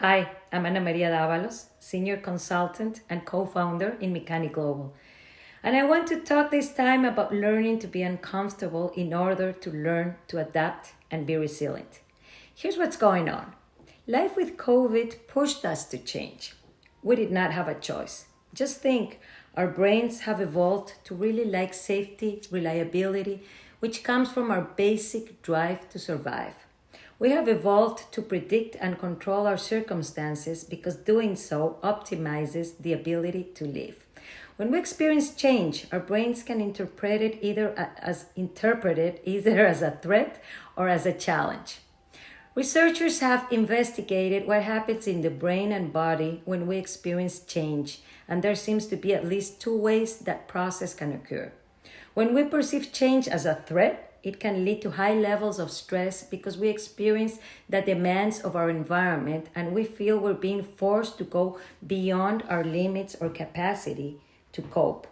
Hi, I'm Ana Maria Dávalos, Senior Consultant and co-founder in Mechanic Global. And I want to talk this time about learning to be uncomfortable in order to learn to adapt and be resilient. Here's what's going on. Life with COVID pushed us to change. We did not have a choice. Just think, our brains have evolved to really like safety, reliability, which comes from our basic drive to survive. We have evolved to predict and control our circumstances because doing so optimizes the ability to live. When we experience change, our brains can interpret it either as a threat or as a challenge. Researchers have investigated what happens in the brain and body when we experience change, and there seems to be at least two ways that process can occur. When we perceive change as a threat, it can lead to high levels of stress because we experience the demands of our environment and we feel we're being forced to go beyond our limits or capacity to cope.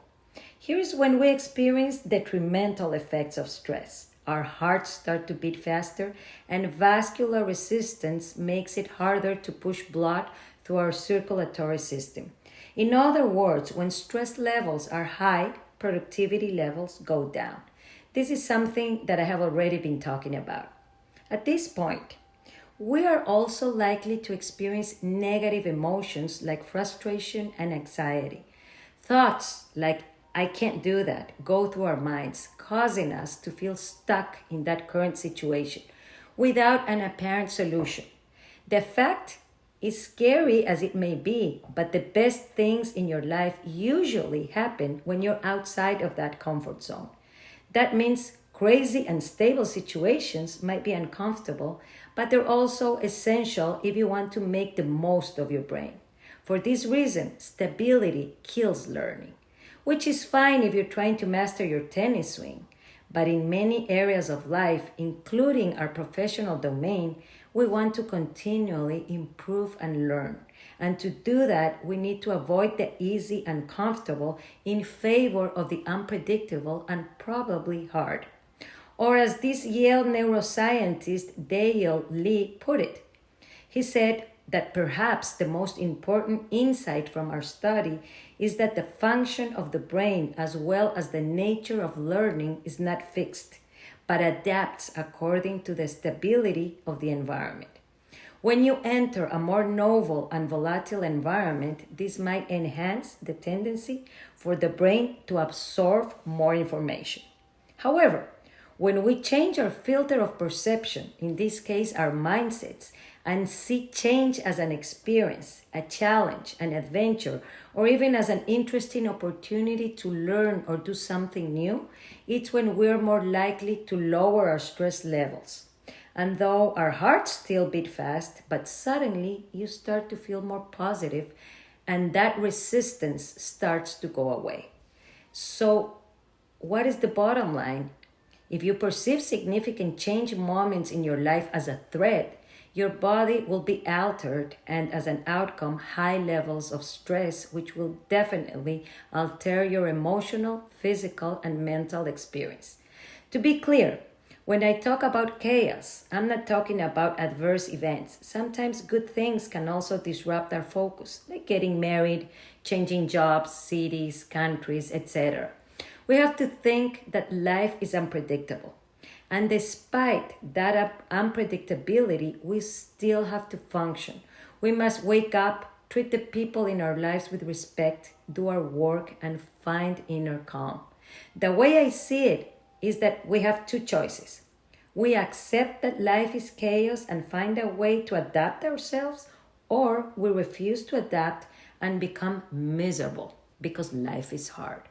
Here is when we experience detrimental effects of stress. Our hearts start to beat faster, and vascular resistance makes it harder to push blood through our circulatory system. In other words, when stress levels are high, productivity levels go down. This is something that I have already been talking about. At this point, we are also likely to experience negative emotions like frustration and anxiety. Thoughts like, I can't do that, go through our minds, causing us to feel stuck in that current situation without an apparent solution. The fact is scary as it may be, but the best things in your life usually happen when you're outside of that comfort zone. That means crazy and stable situations might be uncomfortable, but they're also essential if you want to make the most of your brain. For this reason, stability kills learning, which is fine if you're trying to master your tennis swing. But in many areas of life, including our professional domain, we want to continually improve and learn. And to do that, we need to avoid the easy and comfortable in favor of the unpredictable and probably hard. Or as this Yale neuroscientist Dale Lee put it, he said that perhaps the most important insight from our study is that the function of the brain as well as the nature of learning is not fixed, but adapts according to the stability of the environment. When you enter a more novel and volatile environment, this might enhance the tendency for the brain to absorb more information. However, when we change our filter of perception, in this case our mindsets, and see change as an experience, a challenge, an adventure, or even as an interesting opportunity to learn or do something new, it's when we're more likely to lower our stress levels. And though our hearts still beat fast, but suddenly you start to feel more positive and that resistance starts to go away. So, what is the bottom line? If you perceive significant change moments in your life as a threat, your body will be altered and as an outcome, high levels of stress, which will definitely alter your emotional, physical, and mental experience. To be clear, when I talk about chaos, I'm not talking about adverse events. Sometimes good things can also disrupt our focus, like getting married, changing jobs, cities, countries, etc. We have to think that life is unpredictable. And despite that unpredictability, we still have to function. We must wake up, treat the people in our lives with respect, do our work, and find inner calm. The way I see it is that we have two choices. We accept that life is chaos and find a way to adapt ourselves, or we refuse to adapt and become miserable because life is hard.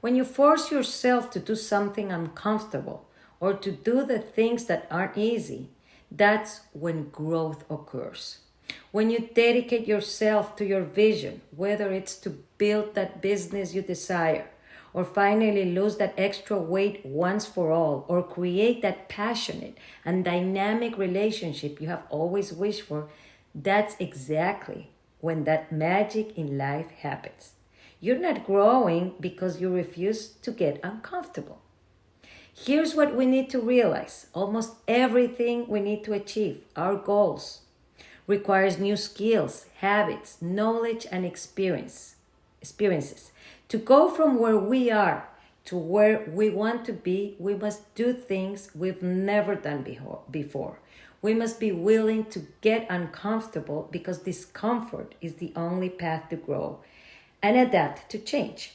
When you force yourself to do something uncomfortable or to do the things that aren't easy, that's when growth occurs. When you dedicate yourself to your vision, whether it's to build that business you desire, or finally lose that extra weight once for all, or create that passionate and dynamic relationship you have always wished for, that's exactly when that magic in life happens. You're not growing because you refuse to get uncomfortable. Here's what we need to realize. Almost everything we need to achieve, our goals, requires new skills, habits, knowledge, and experiences. To go from where we are to where we want to be, we must do things we've never done before. We must be willing to get uncomfortable because discomfort is the only path to grow and adapt to change.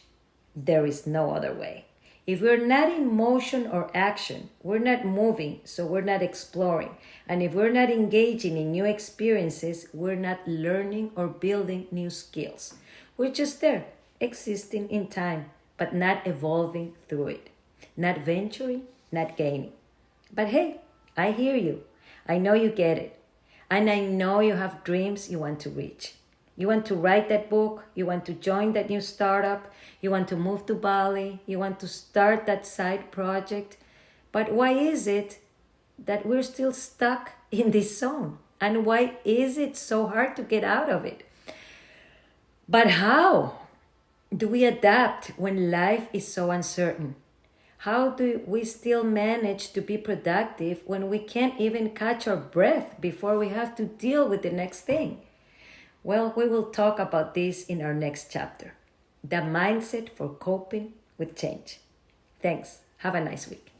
There is no other way. If we're not in motion or action, we're not moving, so we're not exploring. And if we're not engaging in new experiences, we're not learning or building new skills. We're just there, existing in time, but not evolving through it. Not venturing, not gaining. But hey, I hear you. I know you get it. And I know you have dreams you want to reach. You want to write that book. You want to join that new startup. You want to move to Bali. You want to start that side project. But why is it that we're still stuck in this zone? And why is it so hard to get out of it? But how do we adapt when life is so uncertain? How do we still manage to be productive when we can't even catch our breath before we have to deal with the next thing? Well, we will talk about this in our next chapter. The mindset for coping with change. Thanks. Have a nice week.